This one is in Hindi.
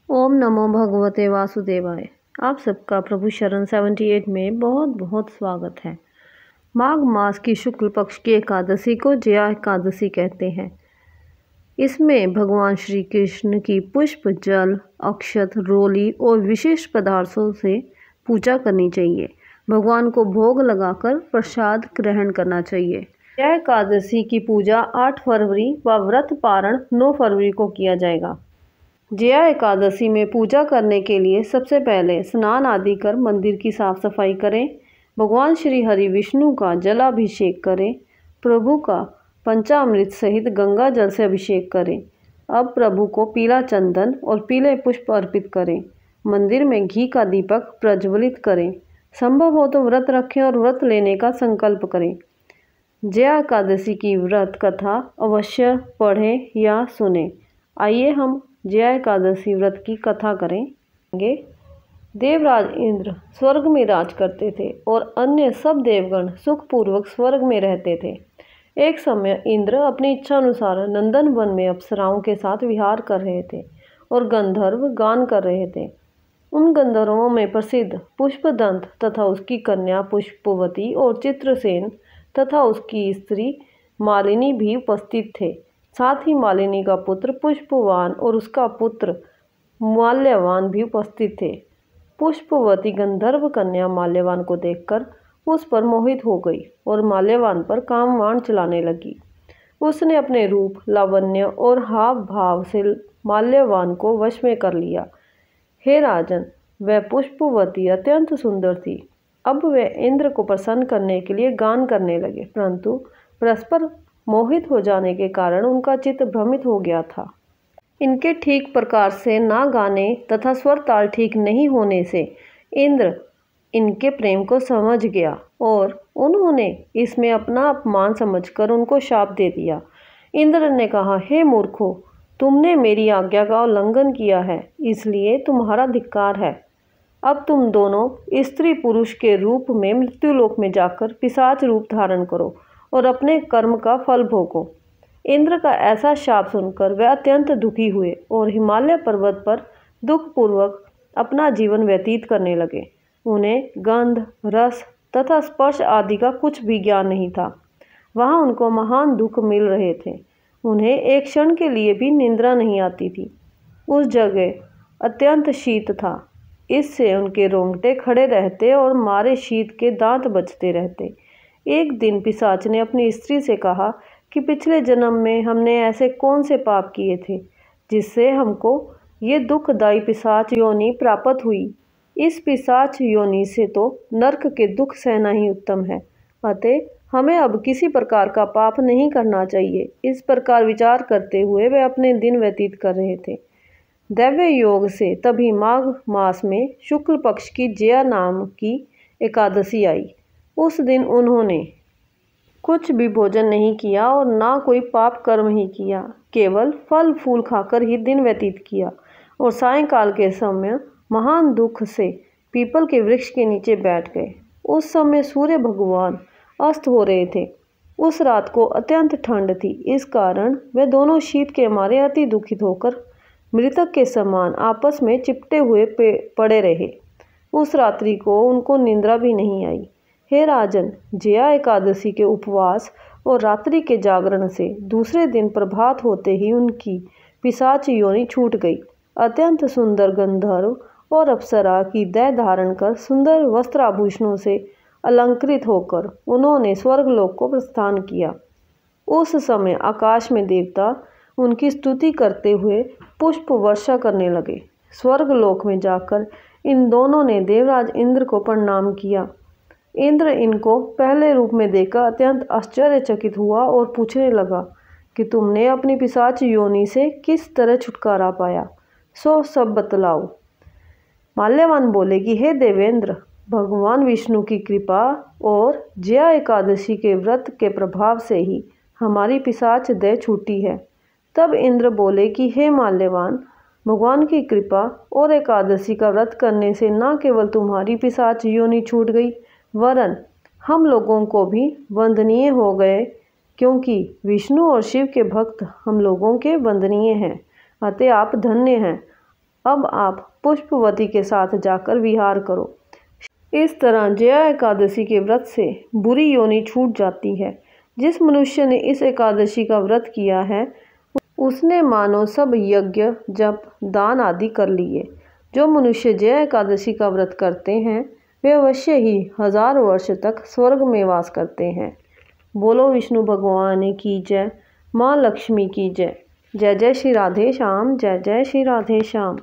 ओम नमो भगवते वासुदेवाय। आप सबका प्रभु शरण 78 में बहुत बहुत स्वागत है। माघ मास की शुक्ल पक्ष की एकादशी को जया एकादशी कहते हैं। इसमें भगवान श्री कृष्ण की पुष्प, जल, अक्षत, रोली और विशेष पदार्थों से पूजा करनी चाहिए। भगवान को भोग लगाकर प्रसाद ग्रहण करना चाहिए। जया एकादशी की पूजा 8 फरवरी व व्रत पारण 9 फरवरी को किया जाएगा। जया एकादशी में पूजा करने के लिए सबसे पहले स्नान आदि कर मंदिर की साफ सफाई करें। भगवान श्री हरि विष्णु का जलाभिषेक करें। प्रभु का पंचामृत सहित गंगा जल से अभिषेक करें। अब प्रभु को पीला चंदन और पीले पुष्प अर्पित करें। मंदिर में घी का दीपक प्रज्वलित करें। संभव हो तो व्रत रखें और व्रत लेने का संकल्प करें। जया एकादशी की व्रत कथा अवश्य पढ़ें या सुनें। आइए हम जया एकादशी व्रत की कथा करेंगे। देवराज इंद्र स्वर्ग में राज करते थे और अन्य सब देवगण सुखपूर्वक स्वर्ग में रहते थे। एक समय इंद्र अपनी इच्छा अनुसार नंदन वन में अप्सराओं के साथ विहार कर रहे थे और गंधर्व गान कर रहे थे। उन गंधर्वों में प्रसिद्ध पुष्पदंत तथा उसकी कन्या पुष्पवती और चित्रसेन तथा उसकी स्त्री मालिनी भी उपस्थित थे। साथ ही मालिनी का पुत्र पुष्पवान और उसका पुत्र माल्यवान भी उपस्थित थे। पुष्पवती गंधर्व कन्या माल्यवान को देखकर उस पर मोहित हो गई और माल्यवान पर कामवाण चलाने लगी। उसने अपने रूप, लावण्य और हाव भाव से माल्यवान को वश में कर लिया। हे राजन, वह पुष्पवती अत्यंत सुंदर थी। अब वे इंद्र को प्रसन्न करने के लिए गान करने लगे, परंतु परस्पर मोहित हो जाने के कारण उनका चित्त भ्रमित हो गया था। इनके ठीक प्रकार से ना गाने तथा स्वर ताल ठीक नहीं होने से इंद्र इनके प्रेम को समझ गया और उन्होंने इसमें अपना अपमान समझकर उनको शाप दे दिया। इंद्र ने कहा, हे मूर्खों, तुमने मेरी आज्ञा का उल्लंघन किया है, इसलिए तुम्हारा धिक्कार है। अब तुम दोनों स्त्री पुरुष के रूप में मृत्युलोक में जाकर पिशाच रूप धारण करो और अपने कर्म का फल भोगो। इंद्र का ऐसा शाप सुनकर वे अत्यंत दुखी हुए और हिमालय पर्वत पर दुखपूर्वक अपना जीवन व्यतीत करने लगे। उन्हें गंध, रस तथा स्पर्श आदि का कुछ भी ज्ञान नहीं था। वहाँ उनको महान दुख मिल रहे थे। उन्हें एक क्षण के लिए भी निद्रा नहीं आती थी। उस जगह अत्यंत शीत था, इससे उनके रोंगटे खड़े रहते और मारे शीत के दांत बजते रहते। एक दिन पिशाच ने अपनी स्त्री से कहा कि पिछले जन्म में हमने ऐसे कौन से पाप किए थे जिससे हमको ये दुखदायी पिशाच योनि प्राप्त हुई। इस पिशाच योनि से तो नरक के दुख सहना ही उत्तम है, अतः हमें अब किसी प्रकार का पाप नहीं करना चाहिए। इस प्रकार विचार करते हुए वे अपने दिन व्यतीत कर रहे थे। दैव्य योग से तभी माघ मास में शुक्ल पक्ष की जया नाम की एकादशी आई। उस दिन उन्होंने कुछ भी भोजन नहीं किया और ना कोई पाप कर्म ही किया, केवल फल फूल खाकर ही दिन व्यतीत किया और सायंकाल के समय महान दुख से पीपल के वृक्ष के नीचे बैठ गए। उस समय सूर्य भगवान अस्त हो रहे थे। उस रात को अत्यंत ठंड थी, इस कारण वे दोनों शीत के मारे अति दुखित होकर मृतक के समान आपस में चिपटे हुए पड़े रहे। उस रात्रि को उनको निंद्रा भी नहीं आई। हे राजन, जया एकादशी के उपवास और रात्रि के जागरण से दूसरे दिन प्रभात होते ही उनकी पिशाच योनि छूट गई। अत्यंत सुंदर गंधर्व और अप्सरा की देह धारण कर सुंदर वस्त्र आभूषणों से अलंकृत होकर उन्होंने स्वर्गलोक को प्रस्थान किया। उस समय आकाश में देवता उनकी स्तुति करते हुए पुष्प वर्षा करने लगे। स्वर्गलोक में जाकर इन दोनों ने देवराज इंद्र को प्रणाम किया। इंद्र इनको पहले रूप में देखकर अत्यंत आश्चर्यचकित हुआ और पूछने लगा कि तुमने अपनी पिशाच योनि से किस तरह छुटकारा पाया, सो सब बतलाओ। माल्यवान बोले कि हे देवेंद्र, भगवान विष्णु की कृपा और जया एकादशी के व्रत के प्रभाव से ही हमारी पिशाच देह छूटी है। तब इंद्र बोले कि हे माल्यवान, भगवान की कृपा और एकादशी का व्रत करने से न केवल तुम्हारी पिशाच योनि छूट गई, वरन हम लोगों को भी वंदनीय हो गए, क्योंकि विष्णु और शिव के भक्त हम लोगों के वंदनीय हैं, अतः आप धन्य हैं। अब आप पुष्पवती के साथ जाकर विहार करो। इस तरह जया एकादशी के व्रत से बुरी योनि छूट जाती है। जिस मनुष्य ने इस एकादशी का व्रत किया है उसने मानो सब यज्ञ जप दान आदि कर लिए। जो मनुष्य जया एकादशी का व्रत करते हैं वे अवश्य ही 1000 वर्ष तक स्वर्ग में वास करते हैं। बोलो विष्णु भगवान की जय, माँ लक्ष्मी की जय। जय जय श्री राधे श्याम, जय जय श्री राधे श्याम।